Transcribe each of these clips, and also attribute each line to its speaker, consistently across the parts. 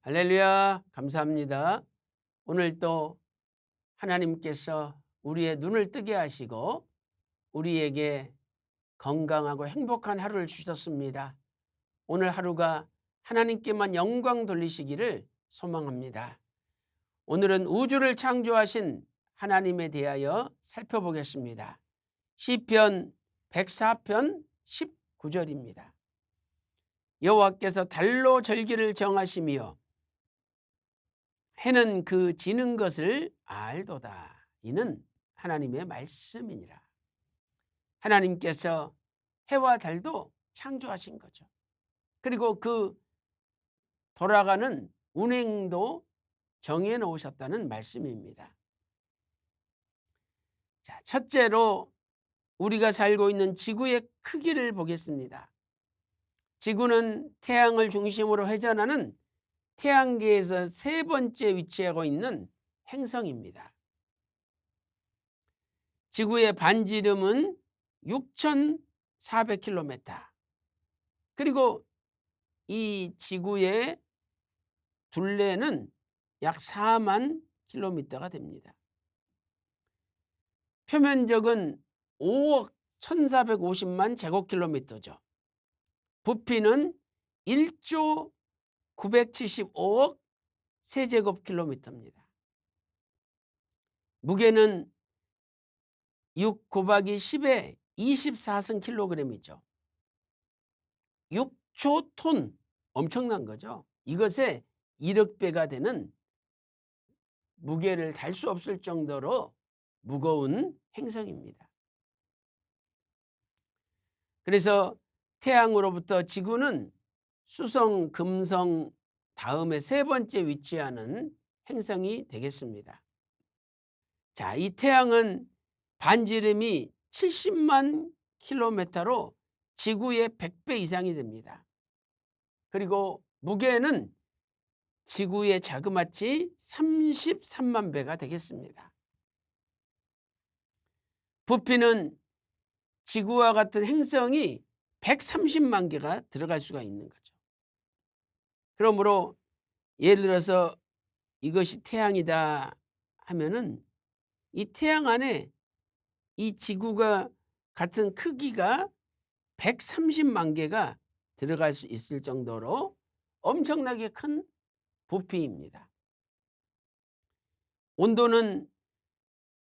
Speaker 1: 할렐루야, 감사합니다. 오늘 또 하나님께서 우리의 눈을 뜨게 하시고 우리에게 건강하고 행복한 하루를 주셨습니다. 오늘 하루가 하나님께만 영광 돌리시기를 소망합니다. 오늘은 우주를 창조하신 하나님에 대하여 살펴보겠습니다. 시편 104편 19절입니다. 여호와께서 달로 절기를 정하시며 해는 그 지는 것을 알도다. 이는 하나님의 말씀이니라. 하나님께서 해와 달도 창조하신 거죠. 그리고 그 돌아가는 운행도 정해 놓으셨다는 말씀입니다. 자, 첫째로 우리가 살고 있는 지구의 크기를 보겠습니다. 지구는 태양을 중심으로 회전하는 태양계에서 세 번째 위치하고 있는 행성입니다. 지구의 반지름은 6,400km. 그리고 이 지구의 둘레는 약 4만 킬로미터가 됩니다. 표면적은 5억 1,450만 제곱킬로미터죠. 부피는 1조 975억 세제곱킬로미터입니다. 무게는 6 곱하기 10의 24승 킬로그램이죠. 6조 톤, 엄청난 거죠. 이것의 1억 배가 되는 무게를 달 수 없을 정도로 무거운 행성입니다. 그래서 태양으로부터 지구는 수성, 금성 다음에 세 번째 위치하는 행성이 되겠습니다. 자, 이 태양은 반지름이 70만 킬로미터로 지구의 100배 이상이 됩니다. 그리고 무게는 지구의 자그마치 33만 배가 되겠습니다. 부피는 지구와 같은 행성이 130만 개가 들어갈 수가 있는 거죠. 그러므로 예를 들어서 이것이 태양이다 하면은 이 태양 안에 이 지구가 같은 크기가 130만 개가 들어갈 수 있을 정도로 엄청나게 큰 부피입니다. 온도는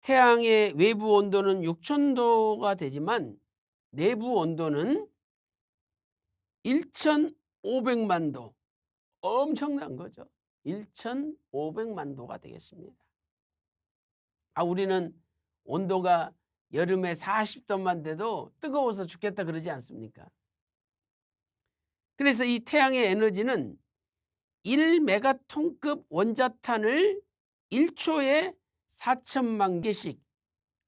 Speaker 1: 태양의 외부 온도는 6,000도가 되지만 내부 온도는 1,500만 도, 엄청난 거죠. 1,500만 도가 되겠습니다. 우리는 온도가 여름에 40도만 돼도 뜨거워서 죽겠다 그러지 않습니까? 그래서 이 태양의 에너지는 1메가톤급 원자탄을 1초에 4천만 개씩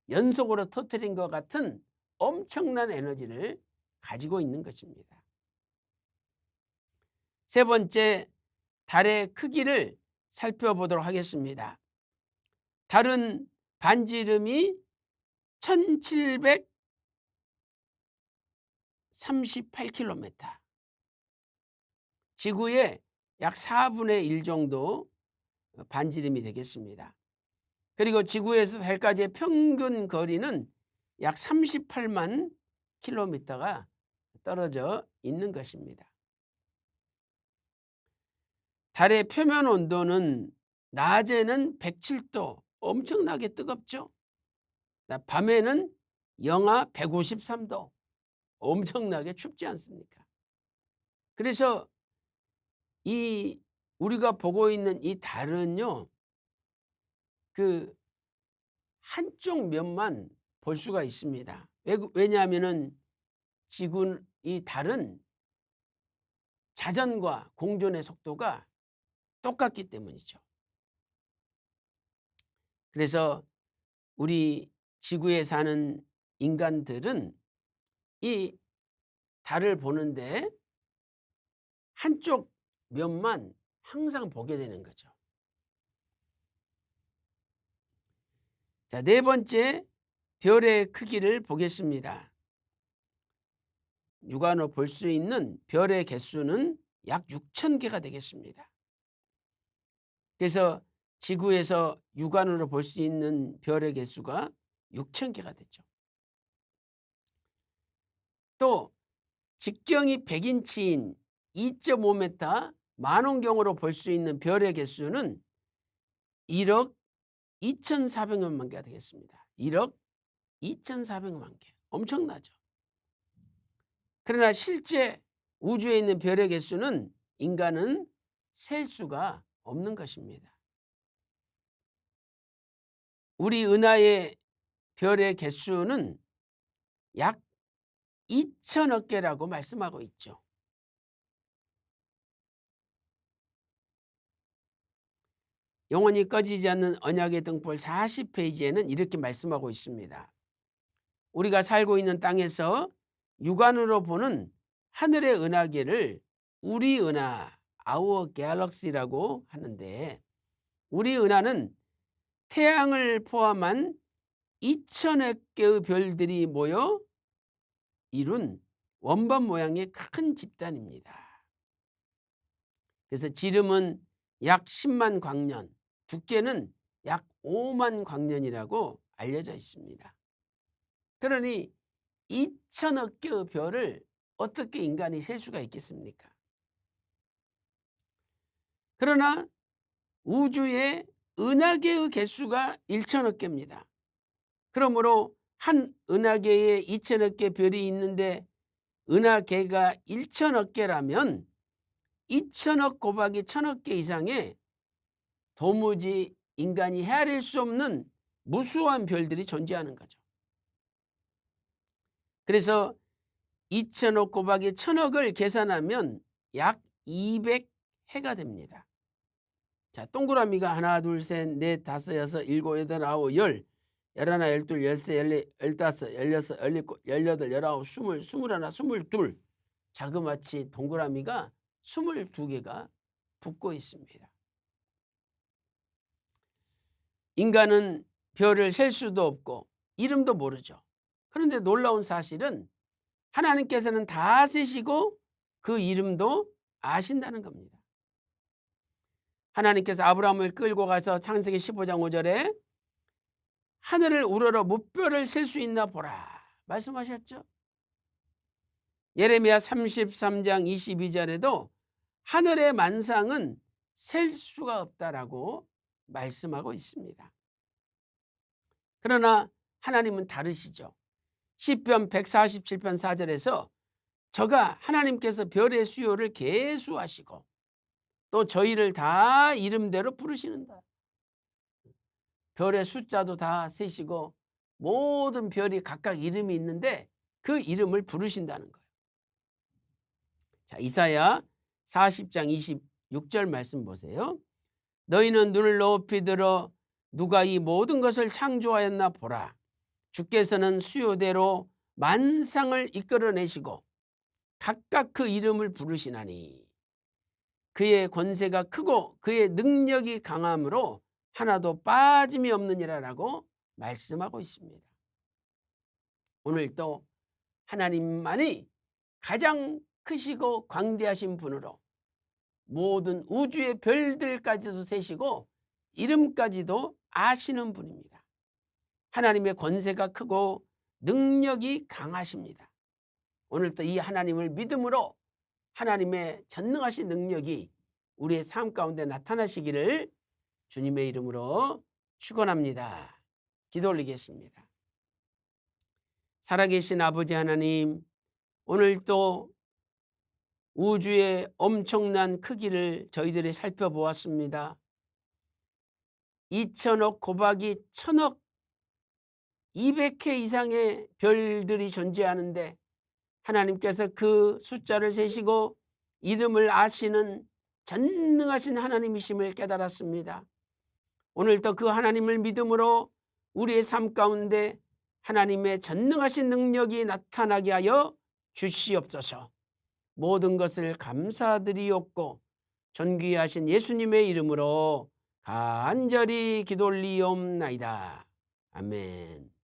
Speaker 1: 연속으로 터뜨린 것 같은 엄청난 에너지를 가지고 있는 것입니다. 세 번째, 달의 크기를 살펴보도록 하겠습니다. 달은 반지름이 1,738km, 지구의 약 4분의 1 정도 반지름이 되겠습니다. 그리고 지구에서 달까지의 평균 거리는 약 38만 킬로미터가 떨어져 있는 것입니다. 달의 표면 온도는 낮에는 107도, 엄청나게 뜨겁죠. 밤에는 영하 153도, 엄청나게 춥지 않습니까? 그래서 이 우리가 보고 있는 이 달은요, 그 한쪽 면만 볼 수가 있습니다. 왜냐하면은 이 달은 자전과 공전의 속도가 똑같기 때문이죠. 그래서 우리 지구에 사는 인간들은 이 달을 보는데 한쪽 면만 항상 보게 되는 거죠. 자, 네 번째, 별의 크기를 보겠습니다. 육안으로 볼 수 있는 별의 개수는 약 6,000개가 되겠습니다. 그래서 지구에서 육안으로 볼 수 있는 별의 개수가 6,000개가 됐죠. 또 직경이 100인치인 2.5m 만원경으로 볼 수 있는 별의 개수는 1억 2,400만 개가 되겠습니다. 1억 2,400만 개. 엄청나죠. 그러나 실제 우주에 있는 별의 개수는 인간은 셀 수가 없는 것입니다. 우리 은하의 별의 개수는 약 2천억 개라고 말씀하고 있죠. 영원히 꺼지지 않는 언약의 등불 40페이지에는 이렇게 말씀하고 있습니다. 우리가 살고 있는 땅에서 육안으로 보는 하늘의 은하계를 우리 은하, our galaxy라고 하는데, 우리 은하는 태양을 포함한 2천억 개의 별들이 모여 이룬 원반 모양의 큰 집단입니다. 그래서 지름은 약 10만 광년, 두께는 약 5만 광년이라고 알려져 있습니다. 그러니 2천억 개의 별을 어떻게 인간이 셀 수가 있겠습니까? 그러나 우주의 은하계의 개수가 1천억 개입니다. 그러므로 한 은하계에 2천억 개 별이 있는데 은하계가 1천억 개라면 2천억 곱하기 1,000억 개 이상의 도무지 인간이 헤아릴 수 없는 무수한 별들이 존재하는 거죠. 그래서 2천억 곱하기 1,000억을 계산하면 약 200해가 됩니다. 자, 동그라미가 하나, 둘, 셋, 넷, 다섯, 여섯, 일곱, 여덟, 아홉, 열, 열하나, 열둘, 열세, 열네, 열다섯, 열여섯, 열일곱, 열여덟, 열아홉, 스물, 스물하나, 스물둘. 자그마치 동그라미가 22개가 붙고 있습니다. 인간은 별을 셀 수도 없고 이름도 모르죠. 그런데 놀라운 사실은 하나님께서는 다 세시고 그 이름도 아신다는 겁니다. 하나님께서 아브라함을 끌고 가서 창세기 15장 5절에 하늘을 우러러 무뼈를 셀 수 있나 보라 말씀하셨죠. 예레미야 33장 22절에도 하늘의 만상은 셀 수가 없다라고 말씀하고 있습니다. 그러나 하나님은 다르시죠. 시편 147편 4절에서 저가 하나님께서 별의 수요를 계수하시고 또 저희를 다 이름대로 부르시는다. 별의 숫자도 다 세시고 모든 별이 각각 이름이 있는데 그 이름을 부르신다는 거예요. 자, 이사야 40장 26절 말씀 보세요. 너희는 눈을 높이 들어 누가 이 모든 것을 창조하였나 보라. 주께서는 수요대로 만상을 이끌어내시고 각각 그 이름을 부르시나니 그의 권세가 크고 그의 능력이 강함으로 하나도 빠짐이 없느니라라고 말씀하고 있습니다. 오늘도 하나님만이 가장 크시고 광대하신 분으로 모든 우주의 별들까지도 세시고 이름까지도 아시는 분입니다. 하나님의 권세가 크고 능력이 강하십니다. 오늘도 이 하나님을 믿음으로 하나님의 전능하신 능력이 우리의 삶 가운데 나타나시기를 주님의 이름으로 축원합니다. 기도 올리겠습니다. 살아계신 아버지 하나님, 오늘도 우주의 엄청난 크기를 저희들이 살펴보았습니다. 2천억 곱하기 1,000억 200회 이상의 별들이 존재하는데 하나님께서 그 숫자를 세시고 이름을 아시는 전능하신 하나님이심을 깨달았습니다. 오늘도 그 하나님을 믿음으로 우리의 삶 가운데 하나님의 전능하신 능력이 나타나게 하여 주시옵소서. 모든 것을 감사드리옵고 존귀하신 예수님의 이름으로 간절히 기도 올리옵나이다. 아멘.